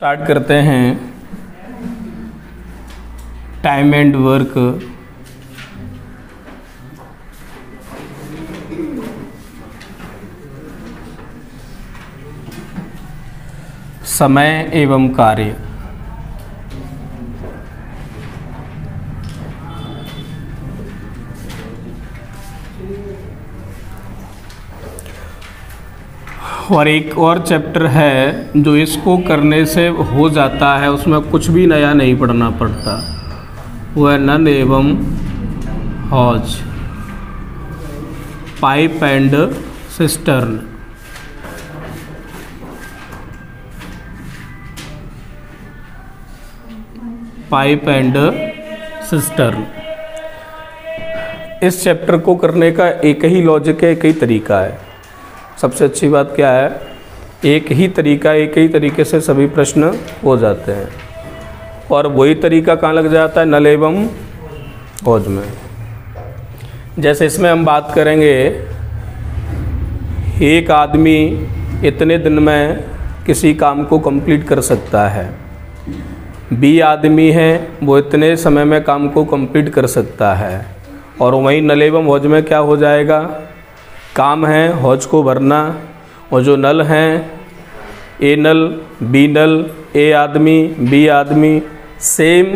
Start करते हैं time and work समय एवं कार्य। और एक और चैप्टर है जो इसको करने से हो जाता है, उसमें कुछ भी नया नहीं पढ़ना पड़ता, वो है नल एवं हौज, pipe and cistern. Pipe and cistern. इस चैप्टर को करने का एक ही लॉजिक है, एक ही तरीका है। सबसे अच्छी बात क्या है, एक ही तरीका, एक ही तरीके से सभी प्रश्न हो जाते हैं। और वही तरीका कहाँ लग जाता है, नल एवं हौज में। जैसे इसमें हम बात करेंगे, एक आदमी इतने दिन में किसी काम को कंप्लीट कर सकता है, बी आदमी है वो इतने समय में काम को कंप्लीट कर सकता है। और वहीं नल एवं हौज में क्या हो जाएगा, काम है हौज को भरना, और जो नल हैं ए नल बी नल, ए आदमी बी आदमी, सेम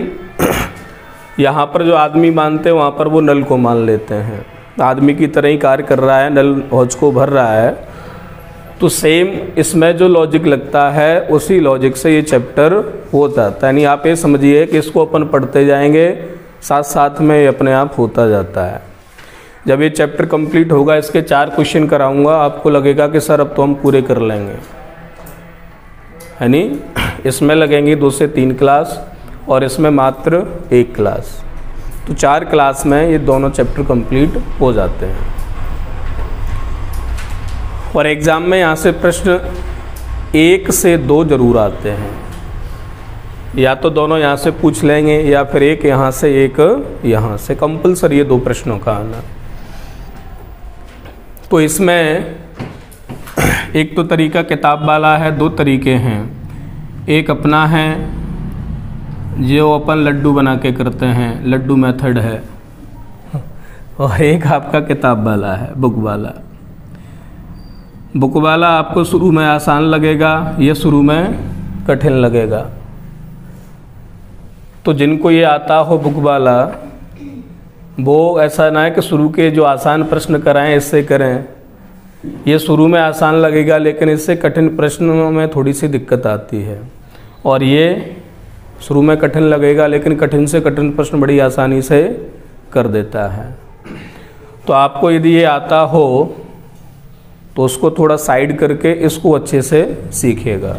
यहाँ पर जो आदमी मानते हैं वहाँ पर वो नल को मान लेते हैं। आदमी की तरह ही कार्य कर रहा है, नल हौज को भर रहा है, तो सेम इसमें जो लॉजिक लगता है उसी लॉजिक से ये चैप्टर हो जाता है। यानी आप ये समझिए कि इसको अपन पढ़ते जाएंगे, साथ साथ में ये अपने आप होता जाता है। जब ये चैप्टर कंप्लीट होगा, इसके 4 क्वेश्चन कराऊंगा, आपको लगेगा कि सर अब तो हम पूरे कर लेंगे, यानी इसमें लगेंगी 2 से 3 क्लास और इसमें मात्र 1 क्लास, तो 4 क्लास में ये दोनों चैप्टर कंप्लीट हो जाते हैं। और एग्ज़ाम में यहाँ से प्रश्न 1 से 2 जरूर आते हैं, या तो दोनों यहाँ से पूछ लेंगे या फिर एक यहाँ से एक यहाँ से, कंपलसरी ये 2 प्रश्नों का आना। तो इसमें एक तो तरीका किताब वाला है, 2 तरीके हैं। एक अपना है जो अपन लड्डू बना के करते हैं, लड्डू मेथड है, और एक आपका किताब वाला है, बुक वाला। बुक वाला आपको शुरू में आसान लगेगा, ये शुरू में कठिन लगेगा। तो जिनको ये आता हो बुक वाला, वो ऐसा ना है कि शुरू के जो आसान प्रश्न कराएं इससे करें। ये शुरू में आसान लगेगा लेकिन इससे कठिन प्रश्नों में थोड़ी सी दिक्कत आती है, और ये शुरू में कठिन लगेगा लेकिन कठिन से कठिन प्रश्न बड़ी आसानी से कर देता है। तो आपको यदि ये आता हो तो उसको थोड़ा साइड करके इसको अच्छे से सीखिएगा।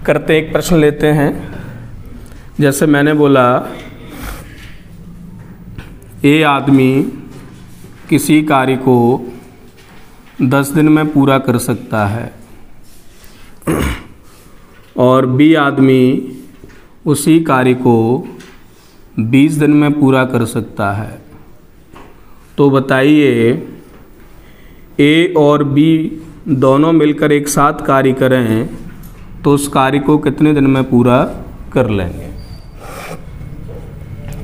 करते एक प्रश्न लेते हैं। जैसे मैंने बोला, ए आदमी किसी कार्य को 10 दिन में पूरा कर सकता है और बी आदमी उसी कार्य को 20 दिन में पूरा कर सकता है। तो बताइए, ए और बी दोनों मिलकर एक साथ कार्य करें तो उस कार्य को कितने दिन में पूरा कर लेंगे।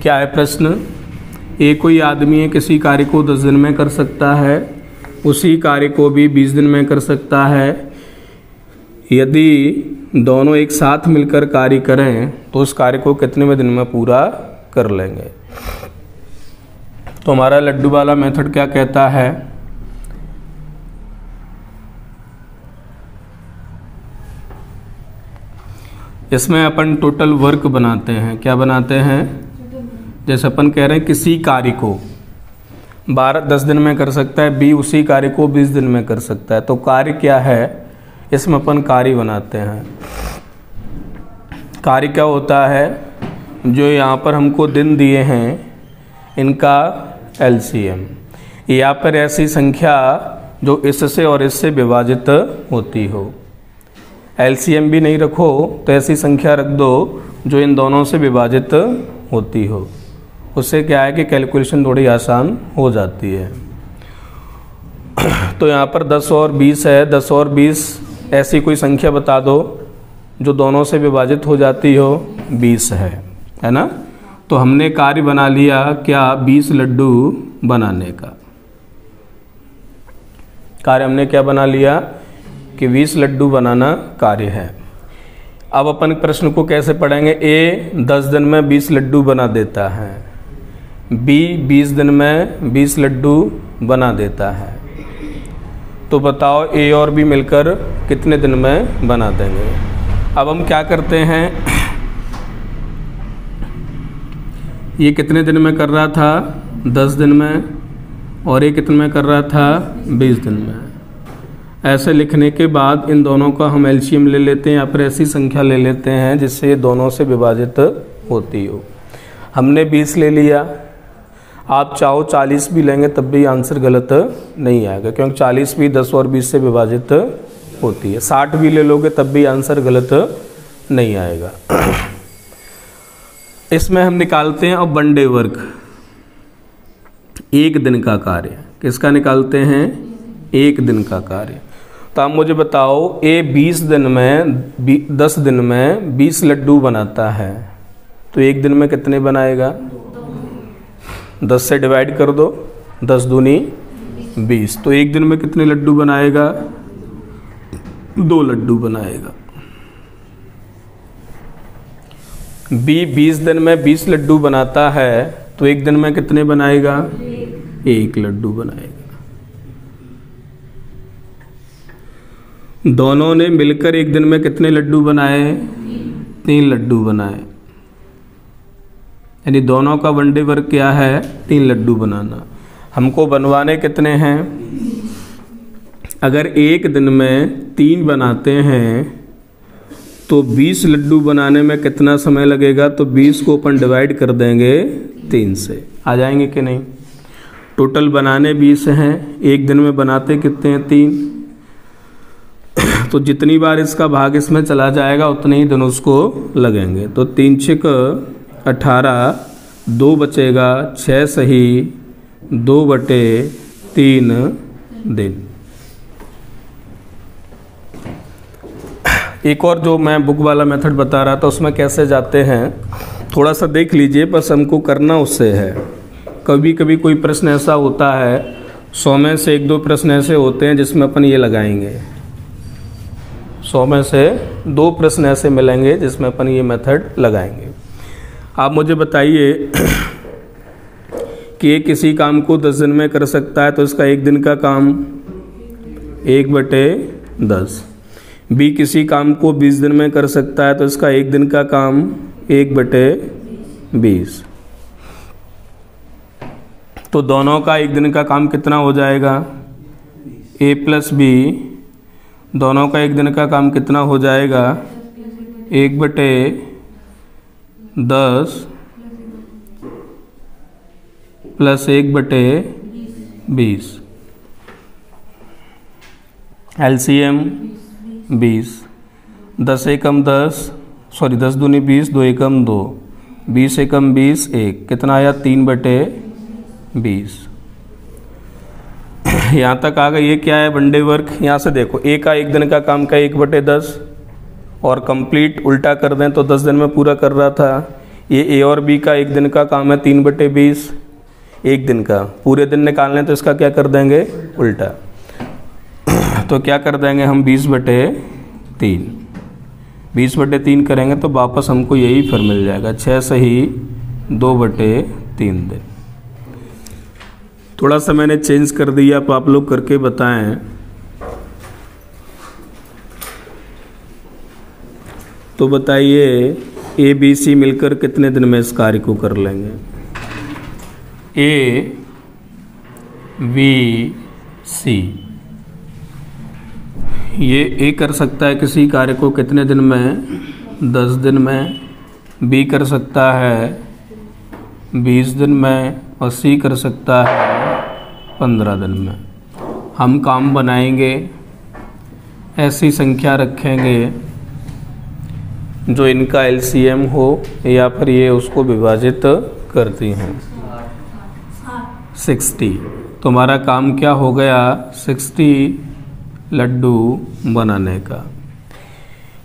क्या है प्रश्न, एक कोई आदमी है किसी कार्य को 10 दिन में कर सकता है, उसी कार्य को भी 20 दिन में कर सकता है। यदि दोनों एक साथ मिलकर कार्य करें तो उस कार्य को कितने दिन में पूरा कर लेंगे। तो हमारा लड्डू वाला मेथड क्या कहता है, इसमें अपन टोटल वर्क बनाते हैं। क्या बनाते हैं, जैसे अपन कह रहे हैं किसी कार्य को 10 दिन में कर सकता है, बी उसी कार्य को 20 दिन में कर सकता है। तो कार्य क्या है, इसमें अपन कार्य बनाते हैं। कार्य क्या होता है, जो यहाँ पर हमको दिन दिए हैं इनका एलसीएम, या फिर ऐसी संख्या जो इससे और इससे विभाजित होती हो। एलसीएम भी नहीं रखो तो ऐसी संख्या रख दो जो इन दोनों से विभाजित होती हो। उससे क्या है कि कैलकुलेशन थोड़ी आसान हो जाती है। तो यहाँ पर 10 और 20 है, 10 और 20 ऐसी कोई संख्या बता दो जो दोनों से विभाजित हो जाती हो। 20 है ना। तो हमने कार्य बना लिया क्या, 20 लड्डू बनाने का कार्य हमने क्या बना लिया कि 20 लड्डू बनाना कार्य है। अब अपन प्रश्न को कैसे पढ़ेंगे। ए 10 दिन में 20 लड्डू बना देता है, बी 20 दिन में 20 लड्डू बना देता है। तो बताओ ए और बी मिलकर कितने दिन में बना देंगे। अब हम क्या करते हैं, ये कितने दिन में कर रहा था, 10 दिन में, और ये कितने में कर रहा था, 20 दिन में। ऐसे लिखने के बाद इन दोनों का हम एलसीएम ले लेते हैं या फिर ऐसी संख्या ले लेते हैं जिससे ये दोनों से विभाजित होती हो। हमने 20 ले लिया, आप चाहो 40 भी लेंगे तब भी आंसर गलत नहीं आएगा, क्योंकि 40 भी 10 और 20 से विभाजित होती है। 60 भी ले लोगे तब भी आंसर गलत नहीं आएगा। इसमें हम निकालते हैं अब वन डे वर्क, एक दिन का कार्य। किसका निकालते हैं, एक दिन का कार्य। तो आप मुझे बताओ ए 10 दिन में 20 लड्डू बनाता है, तो एक दिन में कितने बनाएगा, 10 से डिवाइड कर दो, 10 दूनी 20। तो एक दिन में कितने लड्डू बनाएगा, 2 लड्डू बनाएगा। बी 20 दिन में 20 लड्डू बनाता है, तो एक दिन में कितने बनाएगा, 1 लड्डू बनाएगा। दोनों ने मिलकर एक दिन में कितने लड्डू बनाए, 3 लड्डू बनाए। यानी दोनों का वन डे वर्क क्या है, 3 लड्डू बनाना। हमको बनवाने कितने हैं, अगर एक दिन में 3 बनाते हैं तो 20 लड्डू बनाने में कितना समय लगेगा, तो 20 को अपन डिवाइड कर देंगे 3 से। आ जाएंगे कि नहीं। टोटल बनाने 20 हैं, एक दिन में बनाते कितने हैं, 3। तो जितनी बार इसका भाग इसमें चला जाएगा उतने ही दिन उसको लगेंगे। तो 3 छिक 18, 2 बचेगा, 6 सही 2/3 दिन। एक और जो मैं बुक वाला मेथड बता रहा था उसमें कैसे जाते हैं थोड़ा सा देख लीजिए, बस हमको करना उससे है। कभी कभी कोई प्रश्न ऐसा होता है, 100 में से 1-2 प्रश्न ऐसे होते हैं जिसमें अपन ये लगाएंगे, 100 में से 2 प्रश्न ऐसे मिलेंगे जिसमें अपन ये मेथड लगाएंगे। आप मुझे बताइए कि ये किसी काम को 10 दिन में कर सकता है, तो इसका एक दिन का काम 1/10। बी किसी काम को 20 दिन में कर सकता है, तो इसका एक दिन का काम 1/20। तो दोनों का एक दिन का काम कितना हो जाएगा, ए प्लस बी। दोनों का एक दिन का काम कितना हो जाएगा, 1/10 प्लस 1/20। एलसीएम 20, 10 एकम 10, 10 दूनी 20, 2 एकम 2, 20 एकम 20, 1, कितना आया 3/20। यहाँ तक आ गया। ये क्या है, वन डे वर्क। यहाँ से देखो ए का एक दिन का काम का 1/10 और कंप्लीट उल्टा कर दें तो 10 दिन में पूरा कर रहा था। ये ए और बी का एक दिन का काम है 3/20, एक दिन का। पूरे दिन निकालने तो इसका क्या कर देंगे, उल्टा। तो क्या कर देंगे हम 20/3, 20/3 करेंगे तो वापस हमको यही फिर मिल जाएगा, 6 सही 2/3 दिन। थोड़ा सा मैंने चेंज कर दिया, अब आप लोग करके बताएं। तो बताइए ए बी सी मिलकर कितने दिन में इस कार्य को कर लेंगे। ए बी सी, ये ए कर सकता है किसी कार्य को कितने दिन में, 10 दिन में। बी कर सकता है 20 दिन में और सी कर सकता है 15 दिन में। हम काम बनाएंगे, ऐसी संख्या रखेंगे जो इनका एलसीएम हो या फिर ये उसको विभाजित करती हैं। 60, तुम्हारा काम क्या हो गया, 60 लड्डू बनाने का।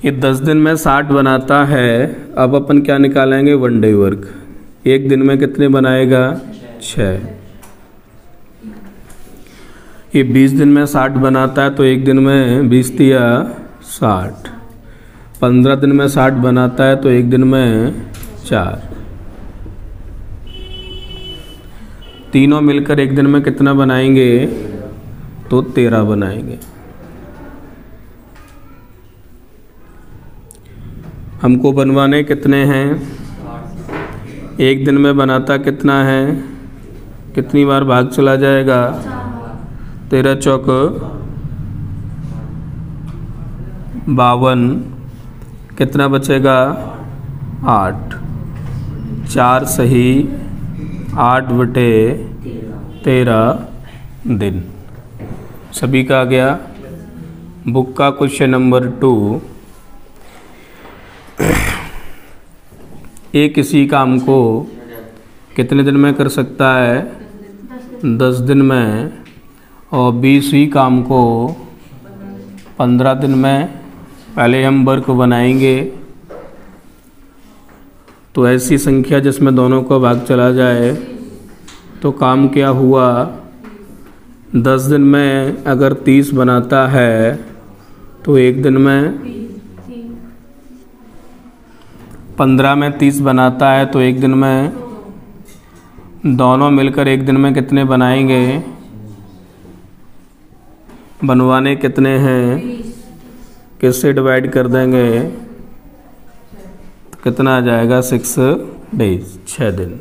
ये 10 दिन में 60 बनाता है। अब अपन क्या निकालेंगे, 1 डे वर्क। एक दिन में कितने बनाएगा, 6। ये 20 दिन में 60 बनाता है तो एक दिन में 20 दिया 60। 15 दिन में 60 बनाता है तो एक दिन में 4। तीनों मिलकर एक दिन में कितना बनाएंगे, तो 13 बनाएंगे। हमको बनवाने कितने हैं, एक दिन में बनाता कितना है, कितनी बार भाग चला जाएगा, 13 चौक 52, कितना बचेगा 8। 4 सही 8/13 दिन। सभी का आ गया। बुक का क्वेश्चन नंबर 2। ए किसी काम को कितने दिन में कर सकता है, 10 दिन में, और बी सी काम को 15 दिन में। पहले हम वर्क बनाएंगे तो ऐसी संख्या जिसमें दोनों को भाग चला जाए तो काम क्या हुआ, 10 दिन में अगर 30 बनाता है तो एक दिन में, 15 में 30 बनाता है तो एक दिन में, दोनों मिलकर एक दिन में कितने बनाएंगे, बनवाने कितने हैं, किससे डिवाइड कर देंगे, कितना आ जाएगा 6 डेज, 6 दिन।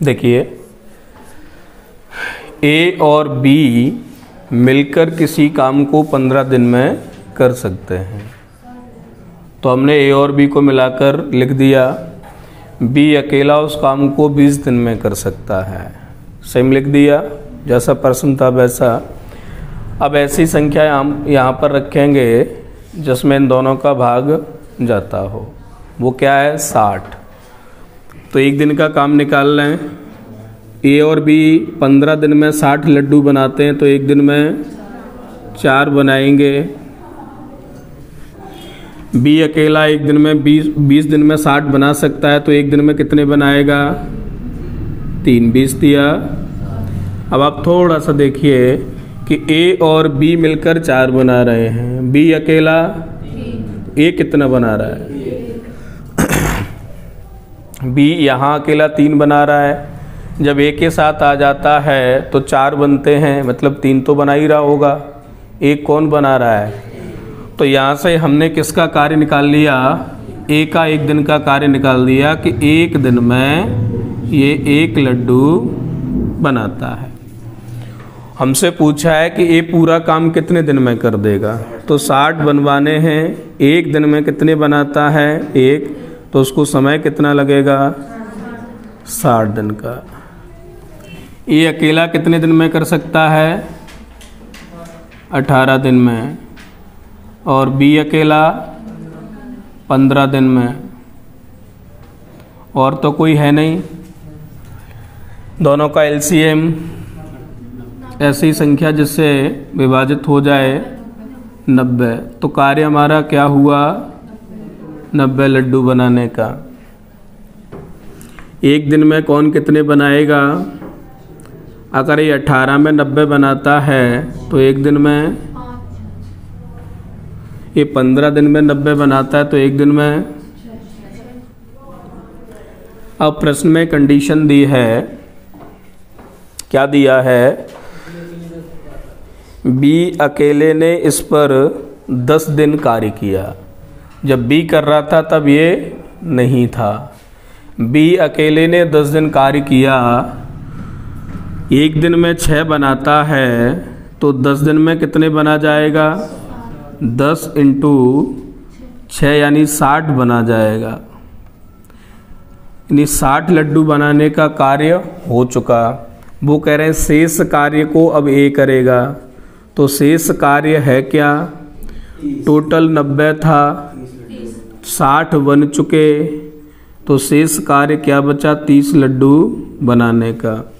देखिए, ए और बी मिलकर किसी काम को 15 दिन में कर सकते हैं। तो हमने ए और बी को मिलाकर लिख दिया। बी अकेला उस काम को 20 दिन में कर सकता है, सेम लिख दिया, जैसा प्रश्न था वैसा। अब ऐसी संख्या यहाँ पर रखेंगे जिसमें इन दोनों का भाग जाता हो। वो क्या है, 60। तो एक दिन का काम निकाल लें। ए और बी 15 दिन में 60 लड्डू बनाते हैं तो एक दिन में 4 बनाएंगे। बी अकेला एक दिन में 20 दिन में 60 बना सकता है तो एक दिन में कितने बनाएगा, 3, 20 दिया। अब आप थोड़ा सा देखिए कि ए और बी मिलकर 4 बना रहे हैं, बी अकेला ए कितना बना रहा है, बी यहाँ अकेला 3 बना रहा है। जब ए के साथ आ जाता है तो 4 बनते हैं, मतलब 3 तो बना ही रहा होगा। एक कौन बना रहा है, तो यहाँ से हमने किसका कार्य निकाल लिया, ए का एक दिन का कार्य निकाल दिया कि एक दिन में ये 1 लड्डू बनाता है। हमसे पूछा है कि ये पूरा काम कितने दिन में कर देगा, तो 60 बनवाने हैं, एक दिन में कितने बनाता है, 1, तो उसको समय कितना लगेगा, 60 दिन का। ये अकेला कितने दिन में कर सकता है, 18 दिन में, और बी अकेला 15 दिन में, और तो कोई है नहीं। दोनों का एलसीएम ऐसी संख्या जिससे विभाजित हो जाए 90, तो कार्य हमारा क्या हुआ, 90 लड्डू बनाने का। एक दिन में कौन कितने बनाएगा, अगर ये 18 में 90 बनाता है तो एक दिन में, ये 15 दिन में 90 बनाता है तो एक दिन में। अब प्रश्न में कंडीशन दी है, क्या दिया है, बी अकेले ने इस पर 10 दिन कार्य किया। जब बी कर रहा था तब ये नहीं था। बी अकेले ने 10 दिन कार्य किया, एक दिन में 6 बनाता है, तो 10 दिन में कितने बना जाएगा? 10 इंटू 6 यानी 60 बना जाएगा। यानी 60 लड्डू बनाने का कार्य हो चुका। वो कह रहे हैं शेष कार्य को अब ए करेगा। तो शेष कार्य है क्या? टोटल 90 था, 60 बन चुके, तो शेष कार्य क्या बचा? 30 लड्डू बनाने का।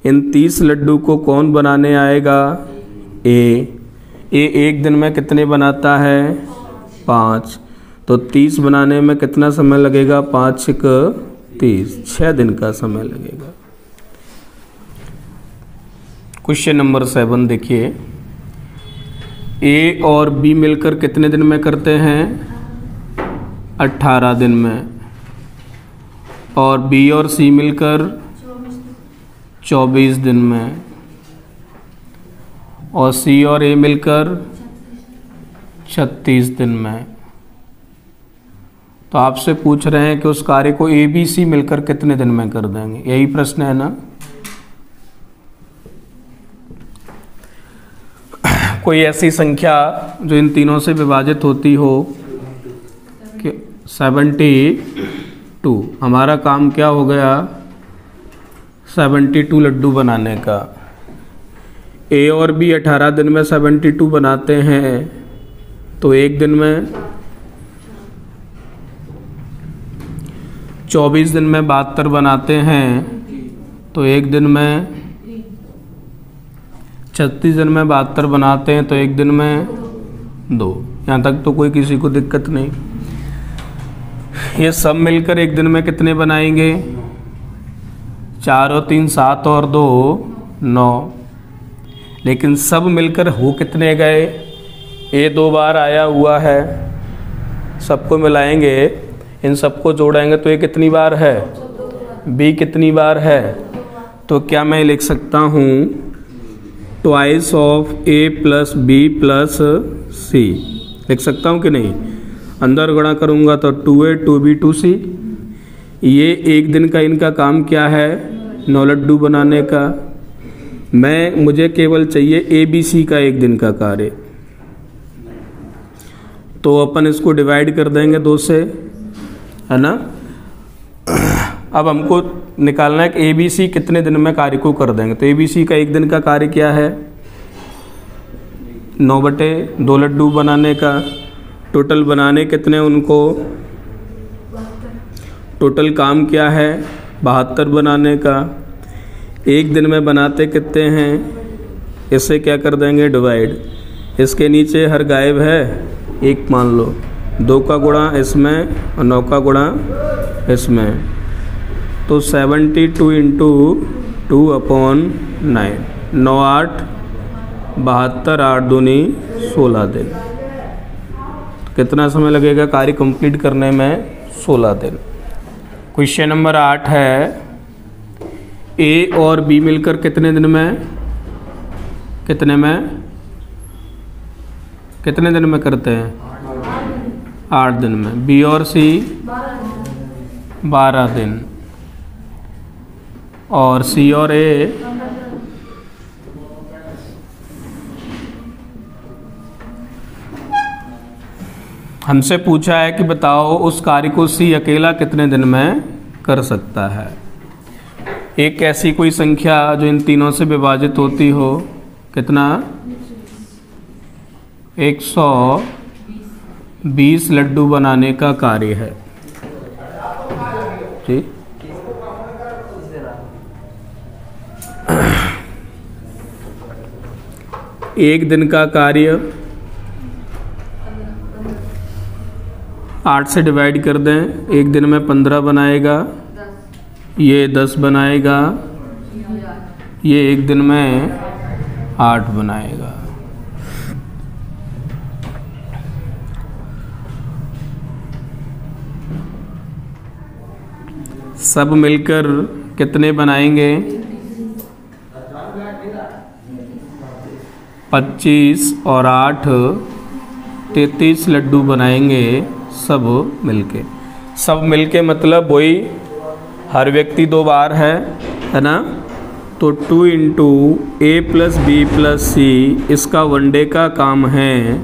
इन 30 लड्डू को कौन बनाने आएगा? ए एक दिन में कितने बनाता है? 5। तो 30 बनाने में कितना समय लगेगा? 5 6 30, 6 दिन का समय लगेगा। क्वेश्चन नंबर 7 देखिए, ए और बी मिलकर कितने दिन में करते हैं? 18 दिन में। और बी और सी मिलकर 24 दिन में। और सी और ए मिलकर 36 दिन में। तो आपसे पूछ रहे हैं कि उस कार्य को ए बी सी मिलकर कितने दिन में कर देंगे, यही प्रश्न है ना। कोई ऐसी संख्या जो इन तीनों से विभाजित होती हो कि 72, हमारा काम क्या हो गया? 72 लड्डू बनाने का। ए और बी 18 दिन में 72 बनाते हैं, तो एक दिन में 24 दिन में 72 बनाते हैं, तो एक दिन में 36 दिन में 72 बनाते हैं, तो एक दिन में 2। यहाँ तक तो कोई किसी को दिक्कत नहीं। ये सब मिलकर एक दिन में कितने बनाएंगे? 4 और 3 7 और 2 9। लेकिन सब मिलकर हो कितने गए? ए 2 बार आया हुआ है, सबको मिलाएंगे, इन सबको जोड़ेंगे तो ये कितनी बार है? बी कितनी बार है? तो क्या मैं लिख सकता हूँ twice of A plus B plus C, लिख सकता हूँ कि नहीं? अंदर गुणा करूँगा तो 2a 2b 2c। ये एक दिन का इनका काम क्या है? 9 लड्डू बनाने का। मुझे केवल चाहिए ए बी सी का एक दिन का कार्य, तो अपन इसको डिवाइड कर देंगे 2 से, है ना। अब हमको निकालना है कि ए बी सी कितने दिन में कार्य को कर देंगे। तो ए बी सी का एक दिन का कार्य क्या है? 9/2 लड्डू बनाने का। टोटल बनाने कितने उनको? टोटल काम क्या है? 72 बनाने का। एक दिन में बनाते कितने हैं? इससे क्या कर देंगे? डिवाइड। इसके नीचे हर गायब है, 1 मान लो। 2 का गुणा इसमें और 9 का गुणा इसमें, तो 72 इंटू 2/9। 9 8 72, 8 दूनी 16 दिन। कितना समय लगेगा कार्य कंप्लीट करने में? 16 दिन। क्वेश्चन नंबर 8 है, ए और बी मिलकर कितने दिन में कितने दिन में करते हैं? 8 दिन में। बी और सी 12 दिन। और सी और ए 15। हमसे पूछा है कि बताओ उस कार्य को सी अकेला कितने दिन में कर सकता है। एक ऐसी कोई संख्या जो इन तीनों से विभाजित होती हो, कितना? 120 लड्डू बनाने का कार्य है जी। एक दिन का कार्य 8 से डिवाइड कर दें, एक दिन में 15 बनाएगा, ये 10 बनाएगा, ये एक दिन में 8 बनाएगा। सब मिलकर कितने बनाएंगे? 25 और 8 33 लड्डू बनाएंगे सब मिलके। सब मिलके मतलब वही हर व्यक्ति 2 बार है ना। तो 2 इंटू ए प्लस बी प्लस सी, इसका 1 डे का काम है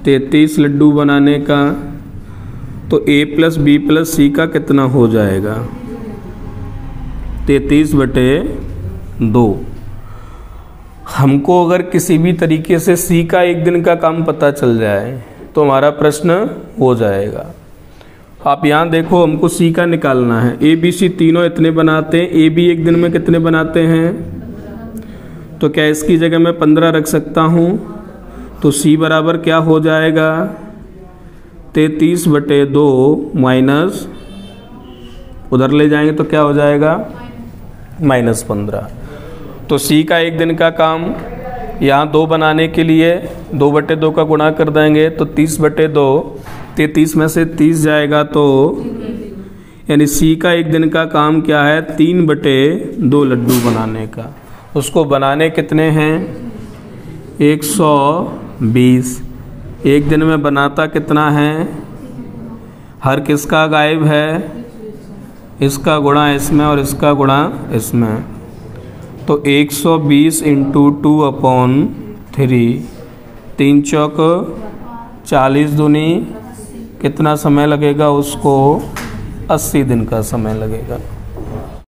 33 लड्डू बनाने का। तो ए प्लस बी प्लस सी का कितना हो जाएगा? 33/2। हमको अगर किसी भी तरीके से सी का 1 दिन का काम पता चल जाए तो हमारा प्रश्न हो जाएगा। आप यहाँ देखो, हमको सी का निकालना है। ए बी सी तीनों इतने बनाते हैं। ए बी 1 दिन में कितने बनाते हैं? तो क्या इसकी जगह मैं 15 रख सकता हूँ? तो सी बराबर क्या हो जाएगा? 33/2 माइनस, उधर ले जाएंगे तो क्या हो जाएगा? -15। तो सी का 1 दिन का काम यहाँ 2 बनाने के लिए 2/2 का गुणा कर देंगे तो 30/2, 33 में से 30 जाएगा तो यानी सी का 1 दिन का काम क्या है? 3/2 लड्डू बनाने का। उसको बनाने कितने हैं? 120। 1 दिन में बनाता कितना है? हर किसका गायब है? इसका गुणा इसमें और इसका गुणा इसमें। तो 120 इंटू 2/3, 3 चौक 40 दूनी, कितना समय लगेगा उसको? 80 दिन का समय लगेगा।